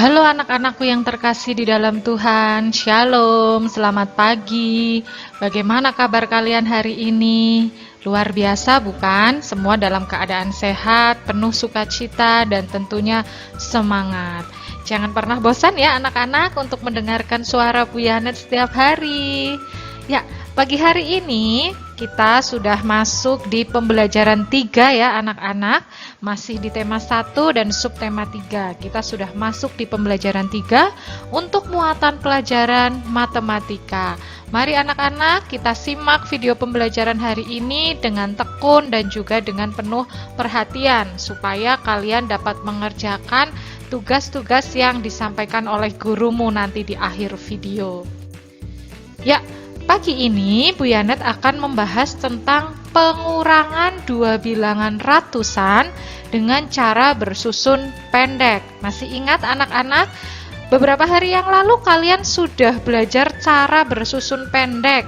Halo anak-anakku yang terkasih di dalam Tuhan, Shalom, selamat pagi. Bagaimana kabar kalian hari ini? Luar biasa bukan? Semua dalam keadaan sehat, penuh sukacita dan tentunya semangat. Jangan pernah bosan ya anak-anak untuk mendengarkan suara Bu Yanet setiap hari. Ya, pagi hari ini kita sudah masuk di pembelajaran 3 ya anak-anak. Masih di tema 1 dan subtema 3. Kita sudah masuk di pembelajaran 3 untuk muatan pelajaran matematika. Mari anak-anak kita simak video pembelajaran hari ini dengan tekun dan juga dengan penuh perhatian supaya kalian dapat mengerjakan tugas-tugas yang disampaikan oleh gurumu nanti di akhir video. Ya, pagi ini Bu Yanet akan membahas tentang pengurangan dua bilangan ratusan dengan cara bersusun pendek. Masih ingat anak-anak? Beberapa hari yang lalu kalian sudah belajar cara bersusun pendek.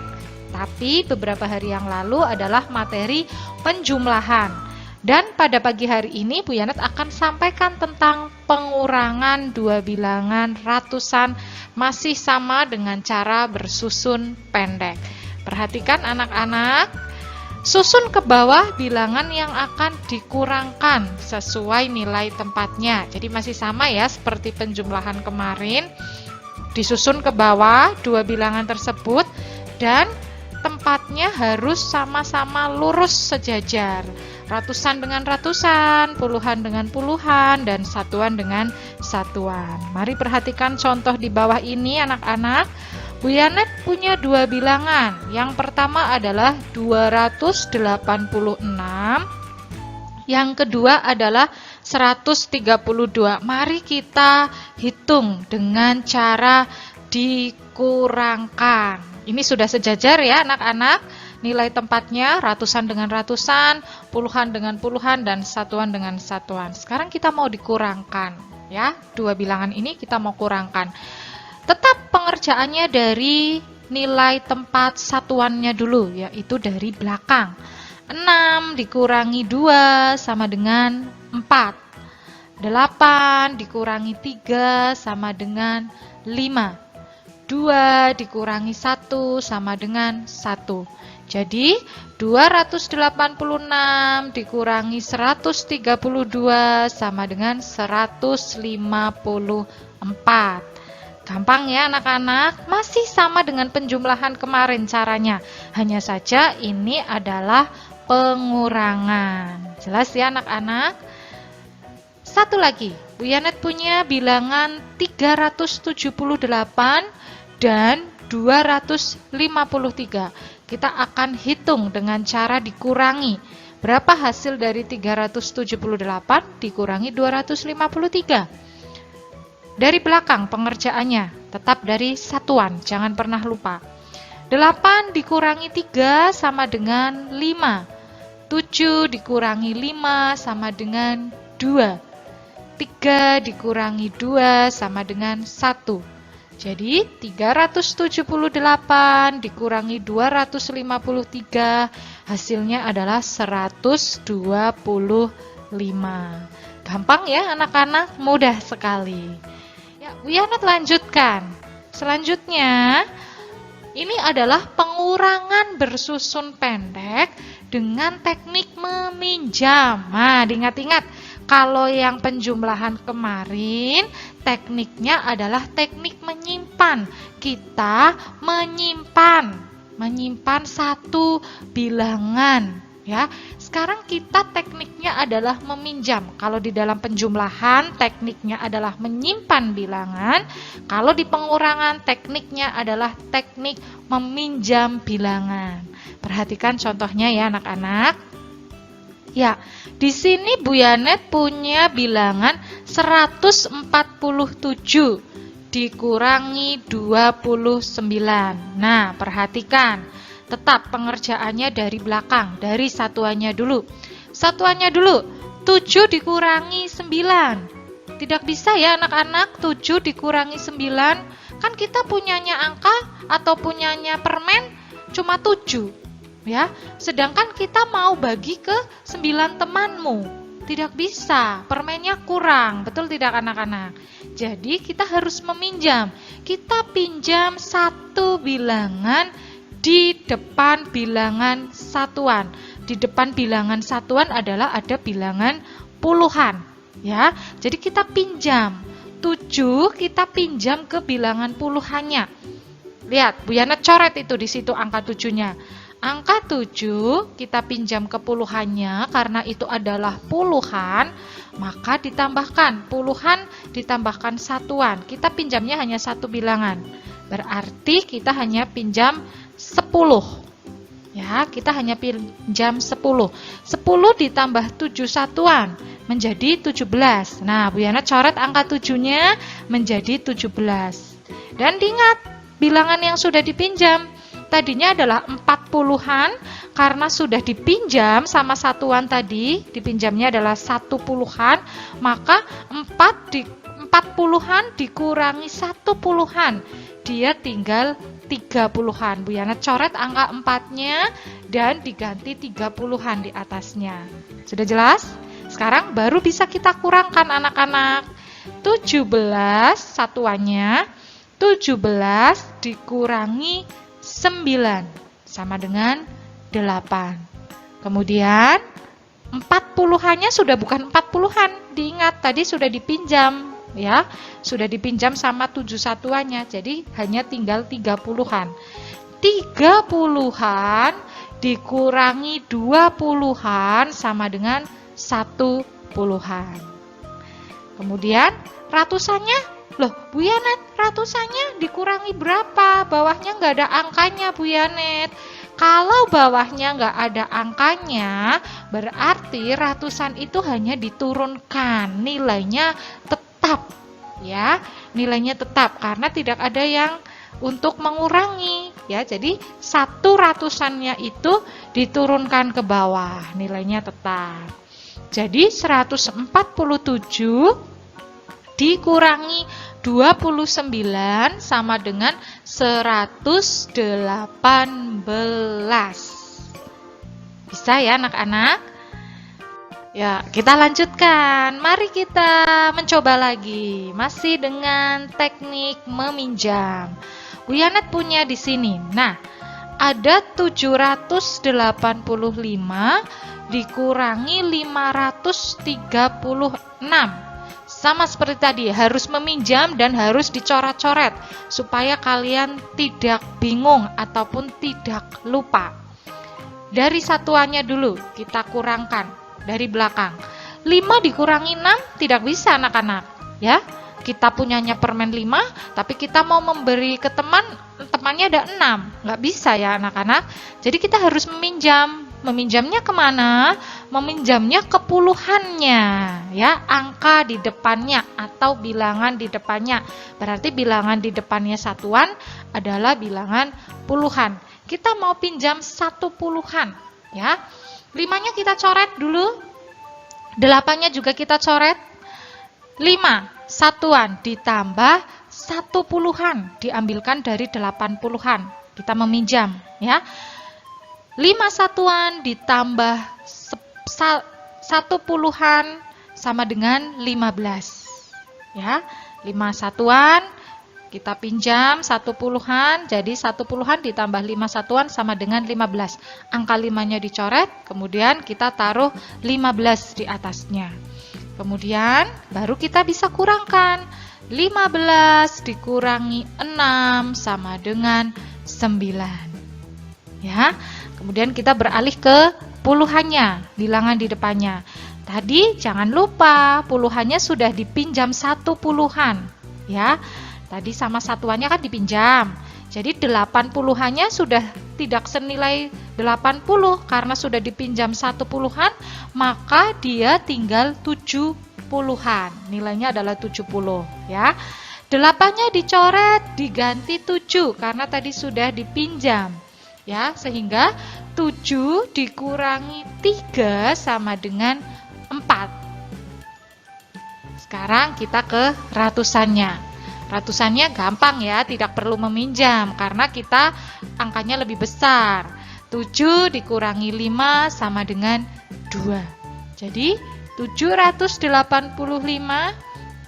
Tapi beberapa hari yang lalu adalah materi penjumlahan. Dan pada pagi hari ini Bu Yanet akan sampaikan tentang pengurangan dua bilangan ratusan masih sama dengan cara bersusun pendek. Perhatikan anak-anak, susun ke bawah bilangan yang akan dikurangkan sesuai nilai tempatnya. Jadi masih sama ya seperti penjumlahan kemarin. Disusun ke bawah dua bilangan tersebut dan tempatnya harus sama-sama lurus sejajar. Ratusan dengan ratusan, puluhan dengan puluhan, dan satuan dengan satuan. Mari perhatikan contoh di bawah ini anak-anak. Bu Yanet punya dua bilangan. Yang pertama adalah 286. Yang kedua adalah 132. Mari kita hitung dengan cara dikurangkan. Ini sudah sejajar ya anak-anak. Nilai tempatnya ratusan dengan ratusan, puluhan dengan puluhan, dan satuan dengan satuan. Sekarang kita mau dikurangkan ya. Dua bilangan ini kita mau kurangkan. Tetap pengerjaannya dari nilai tempat satuannya dulu, yaitu dari belakang. 6 dikurangi 2 sama dengan 4. 8 dikurangi 3 sama dengan 5. 2 dikurangi 1 sama dengan 1. Jadi 286 dikurangi 132 sama dengan 154. Gampang ya anak-anak, masih sama dengan penjumlahan kemarin caranya. Hanya saja ini adalah pengurangan. Jelas ya anak-anak? Satu lagi, Bu Yanet punya bilangan 378 dan 253. Kita akan hitung dengan cara dikurangi. Berapa hasil dari 378 dikurangi 253? Dari belakang pengerjaannya, tetap dari satuan, jangan pernah lupa. 8 dikurangi 3 sama dengan 5. 7 dikurangi 5 sama dengan 2. 3 dikurangi 2 sama dengan 1. Jadi 378 dikurangi 253 hasilnya adalah 125. Gampang ya anak-anak, mudah sekali. Ya, Bu Yanet lanjutkan. Selanjutnya ini adalah pengurangan bersusun pendek dengan teknik meminjam. Nah, diingat-ingat. Kalau yang penjumlahan kemarin, tekniknya adalah teknik menyimpan. Kita menyimpan satu bilangan, ya. Sekarang kita tekniknya adalah meminjam. Kalau di dalam penjumlahan, tekniknya adalah menyimpan bilangan. Kalau di pengurangan, tekniknya adalah teknik meminjam bilangan. Perhatikan contohnya ya anak-anak. Ya, di sini Bu Yanet punya bilangan 147 dikurangi 29. Nah, perhatikan. Tetap pengerjaannya dari belakang, dari satuannya dulu. Satuannya dulu, 7 dikurangi 9. Tidak bisa ya anak-anak, 7 dikurangi 9. Kan kita punyanya angka atau punyanya permen cuma 7. Ya, sedangkan kita mau bagi ke 9 temanmu. Tidak bisa, permennya kurang, betul tidak anak-anak? Jadi kita harus meminjam. Kita pinjam satu bilangan di depan bilangan satuan. Di depan bilangan satuan adalah ada bilangan puluhan, ya. Jadi kita pinjam 7, kita pinjam ke bilangan puluhannya. Lihat, Bu Yana coret itu di situ angka 7-nya. Angka 7 kita pinjam ke puluhannya karena itu adalah puluhan, maka ditambahkan puluhan ditambahkan satuan. Kita pinjamnya hanya satu bilangan. Berarti kita hanya pinjam 10. Ya, kita hanya pinjam 10. 10 ditambah 7 satuan menjadi 17. Nah, Bu Yana coret angka 7-nya menjadi 17. Dan diingat, bilangan yang sudah dipinjam tadinya adalah 40-an, karena sudah dipinjam sama satuan tadi, dipinjamnya adalah 1/10-an, maka 40-an dikurangi 1/10-an, dia tinggal 30-an. Bu Yana coret angka 4-nya dan diganti 30-an di atasnya. Sudah jelas? Sekarang baru bisa kita kurangkan anak-anak. 17 satuannya, 17 dikurangi 9 sama dengan 8. Kemudian 40-annya sudah bukan 40-an. Diingat tadi sudah dipinjam, ya. Sudah dipinjam sama 7 satuannya. Jadi hanya tinggal 30-an. 30-an dikurangi 20-an sama dengan 1/10-an. Kemudian ratusannya, loh, Bu Yanet, ratusannya dikurangi berapa? Bawahnya nggak ada angkanya, Bu Yanet. Kalau bawahnya nggak ada angkanya, berarti ratusan itu hanya diturunkan. Nilainya tetap, ya. Nilainya tetap karena tidak ada yang untuk mengurangi, ya. Jadi 1 ratusannya itu diturunkan ke bawah, nilainya tetap. Jadi 147 dikurangi 29 sama dengan 118. Bisa ya anak-anak? Ya, kita lanjutkan. Mari kita mencoba lagi. Masih dengan teknik meminjam. Bu Yanet punya di sini. Nah, ada 785 dikurangi 536. Sama seperti tadi, harus meminjam dan harus dicoret-coret supaya kalian tidak bingung ataupun tidak lupa. Dari satuannya dulu kita kurangkan dari belakang. 5 dikurangi 6 tidak bisa anak-anak, ya. Kita punyanya permen 5, tapi kita mau memberi ke temannya ada 6. Nggak bisa ya anak-anak. Jadi kita harus meminjam. Meminjamnya kemana? Meminjamnya ke puluhannya, ya, angka di depannya atau bilangan di depannya. Berarti bilangan di depannya satuan adalah bilangan puluhan. Kita mau pinjam 1/10-an, ya. 5-nya kita coret dulu. 8-nya juga kita coret. 5 satuan ditambah 1/10-an diambilkan dari 80-an. Kita meminjam, ya. 5 satuan ditambah 1/10-an sama dengan 15. Ya, 5 satuan kita pinjam 1/10-an, jadi 1/10-an ditambah 5 satuan sama dengan 15. Angka 5-nya dicoret, kemudian kita taruh 15 di atasnya. Kemudian baru kita bisa kurangkan. 15 dikurangi 6 sama dengan 9. Ya. Kemudian kita beralih ke puluhannya, bilangan di depannya. Tadi jangan lupa puluhannya sudah dipinjam 1/10-an, ya. Tadi sama satuannya kan dipinjam. Jadi 80-annya sudah tidak senilai 80 karena sudah dipinjam 1/10-an, maka dia tinggal 70-an. Nilainya adalah 70, ya. 8-nya dicoret diganti 7 karena tadi sudah dipinjam. Ya, sehingga 7 dikurangi 3 sama dengan 4. Sekarang kita ke ratusannya. Ratusannya gampang ya, tidak perlu meminjam karena kita angkanya lebih besar. 7 dikurangi 5 sama dengan 2. Jadi 785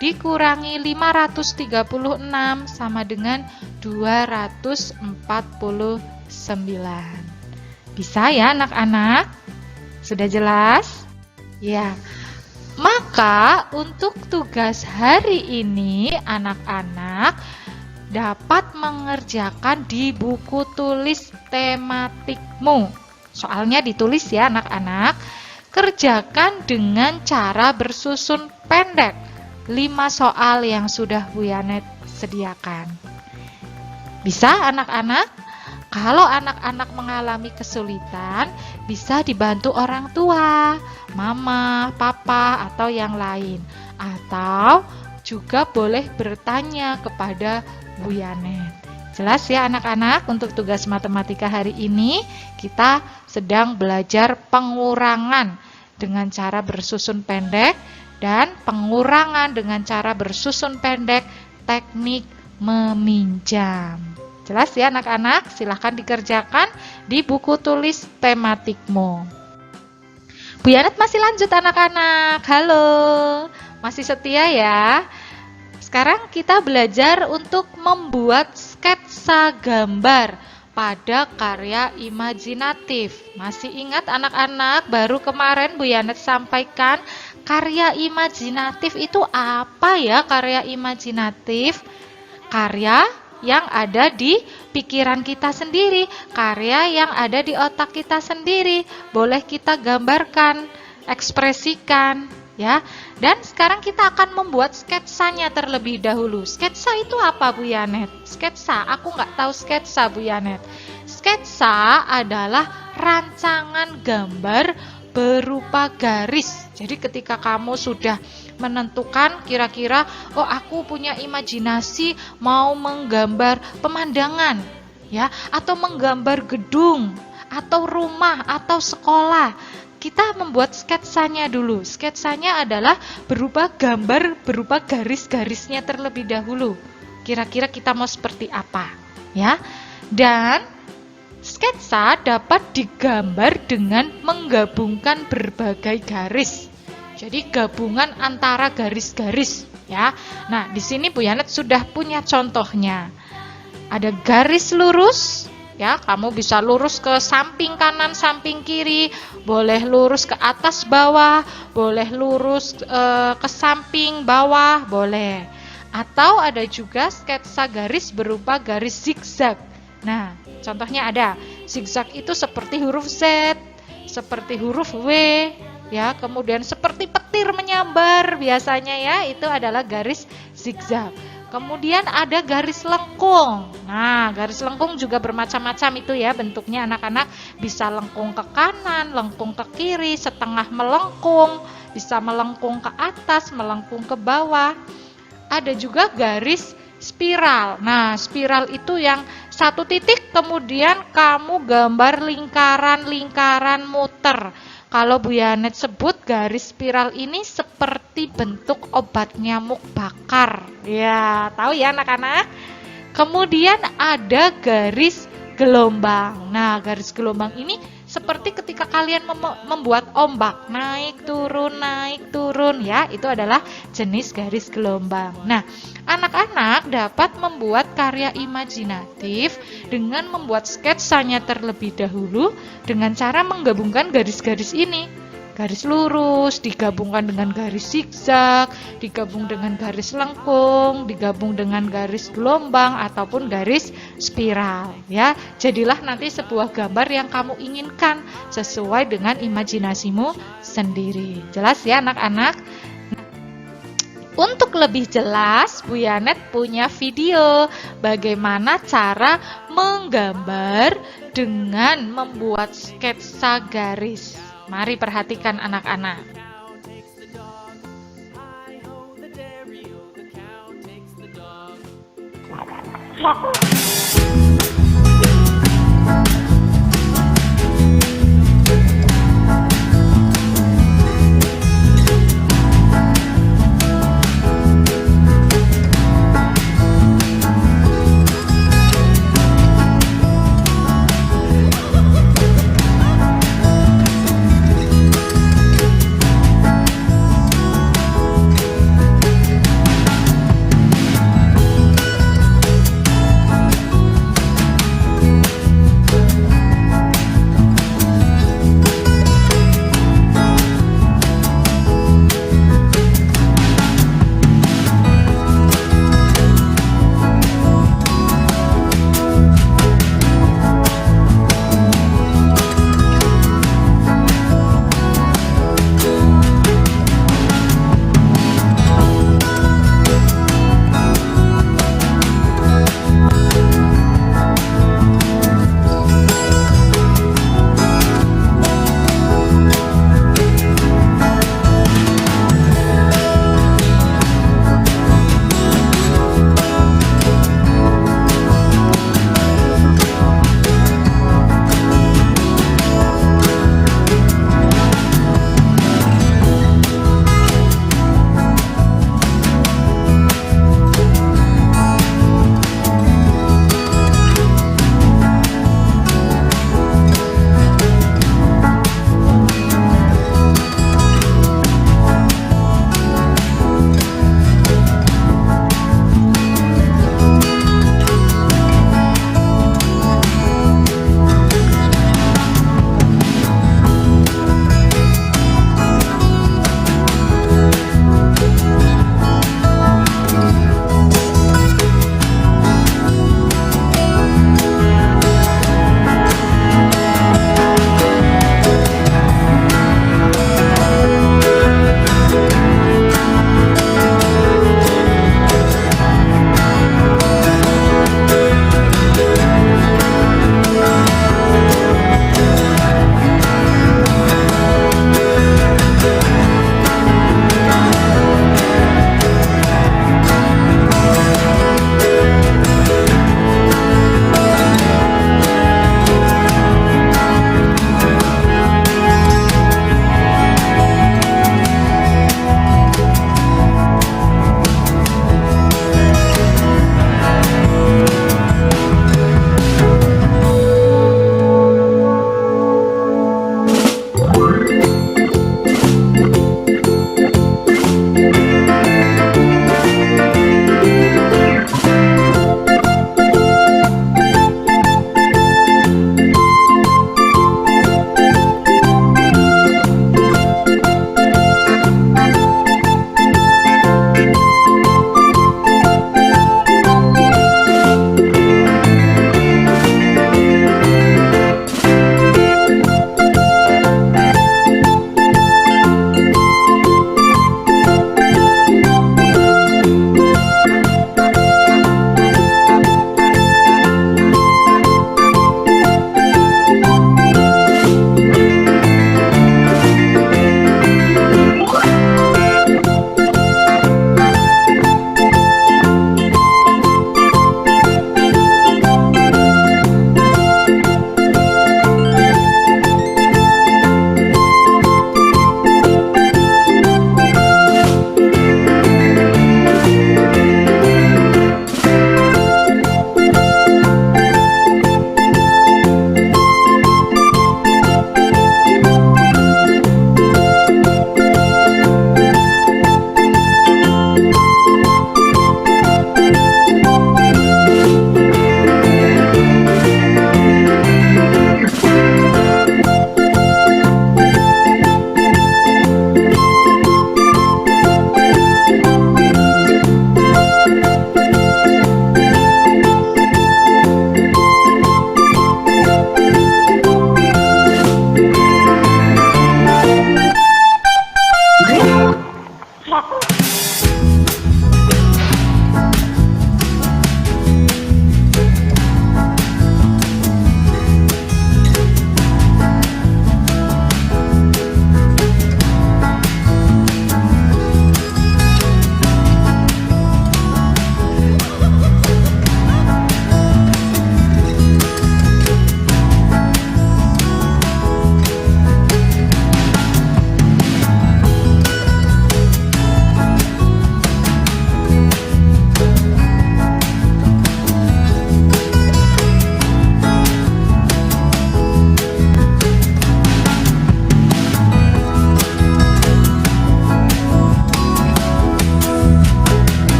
dikurangi 536 sama dengan 249. Bisa ya anak-anak? Sudah jelas? Ya. Maka untuk tugas hari ini anak-anak dapat mengerjakan di buku tulis tematikmu. Soalnya ditulis ya anak-anak. Kerjakan dengan cara bersusun pendek 5 soal yang sudah Bu Yanet sediakan. Bisa anak-anak? Kalau anak-anak mengalami kesulitan, bisa dibantu orang tua, mama, papa, atau yang lain. Atau juga boleh bertanya kepada Bu Yanet. Jelas ya anak-anak, untuk tugas matematika hari ini kita sedang belajar pengurangan dengan cara bersusun pendek dan pengurangan dengan cara bersusun pendek teknik meminjam. Jelas ya anak-anak? Silahkan dikerjakan di buku tulis tematikmu. Bu Yanet masih lanjut anak-anak. Halo, masih setia ya? Sekarang kita belajar untuk membuat sketsa gambar pada karya imajinatif. Masih ingat anak-anak, baru kemarin Bu Yanet sampaikan karya imajinatif itu apa ya? Karya imajinatif, karya yang ada di pikiran kita sendiri, karya yang ada di otak kita sendiri, boleh kita gambarkan, ekspresikan, ya. Dan sekarang kita akan membuat sketsanya terlebih dahulu. Sketsa itu apa Bu Yanet? Sketsa, aku nggak tahu sketsa Bu Yanet. Sketsa adalah rancangan gambar berupa garis. Jadi ketika kamu sudah menentukan kira-kira, oh aku punya imajinasi mau menggambar pemandangan, ya, atau menggambar gedung, atau rumah, atau sekolah. Kita membuat sketsanya dulu. Sketsanya adalah berupa gambar, berupa garis-garisnya terlebih dahulu. Kira-kira kita mau seperti apa, ya? Dan sketsa dapat digambar dengan menggabungkan berbagai garis. Jadi gabungan antara garis-garis, ya. Nah, di sini Bu Yanet sudah punya contohnya. Ada garis lurus, ya. Kamu bisa lurus ke samping kanan, samping kiri, boleh lurus ke atas bawah, boleh lurus ke samping bawah, boleh. Atau ada juga sketsa garis berupa garis zigzag. Nah, contohnya ada. Zigzag itu seperti huruf Z, seperti huruf W, ya, kemudian seperti petir menyambar biasanya ya, itu adalah garis zigzag. Kemudian ada garis lengkung. Nah, garis lengkung juga bermacam-macam itu ya bentuknya anak-anak. Bisa lengkung ke kanan, lengkung ke kiri, setengah melengkung, bisa melengkung ke atas, melengkung ke bawah. Ada juga garis spiral. Nah, spiral itu yang satu titik kemudian kamu gambar lingkaran-lingkaran muter. Kalau Bu Yanet sebut garis spiral ini seperti bentuk obat nyamuk bakar. Ya, tahu ya anak-anak? Kemudian ada garis gelombang. Nah, garis gelombang ini seperti ketika kalian membuat ombak, naik turun ya, itu adalah jenis garis gelombang. Nah, anak-anak dapat membuat karya imajinatif dengan membuat sketsanya terlebih dahulu dengan cara menggabungkan garis-garis ini. Garis lurus digabungkan dengan garis zigzag, digabung dengan garis lengkung, digabung dengan garis gelombang ataupun garis spiral, ya. Jadilah nanti sebuah gambar yang kamu inginkan sesuai dengan imajinasimu sendiri. Jelas ya anak-anak? Untuk lebih jelas, Bu Yanet punya video bagaimana cara menggambar dengan membuat sketsa garis. Mari perhatikan anak-anak.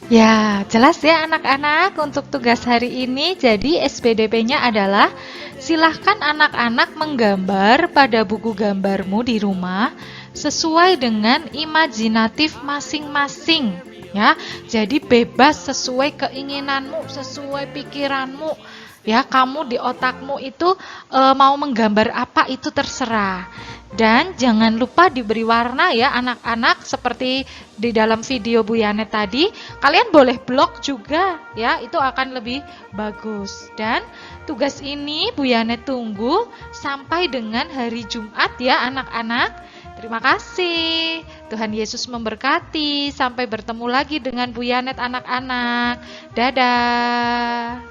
Ya, jelas ya anak-anak untuk tugas hari ini. Jadi SPDP-nya adalah silahkan anak-anak menggambar pada buku gambarmu di rumah sesuai dengan imajinatif masing-masing. Ya, jadi bebas sesuai keinginanmu, sesuai pikiranmu. Ya, kamu di otakmu itu mau menggambar apa itu terserah. Dan jangan lupa diberi warna ya anak-anak, seperti di dalam video Bu Yanet tadi. Kalian boleh blok juga ya, itu akan lebih bagus. Dan tugas ini Bu Yanet tunggu sampai dengan hari Jumat ya anak-anak. Terima kasih. Tuhan Yesus memberkati. Sampai bertemu lagi dengan Bu Yanet anak-anak. Dadah.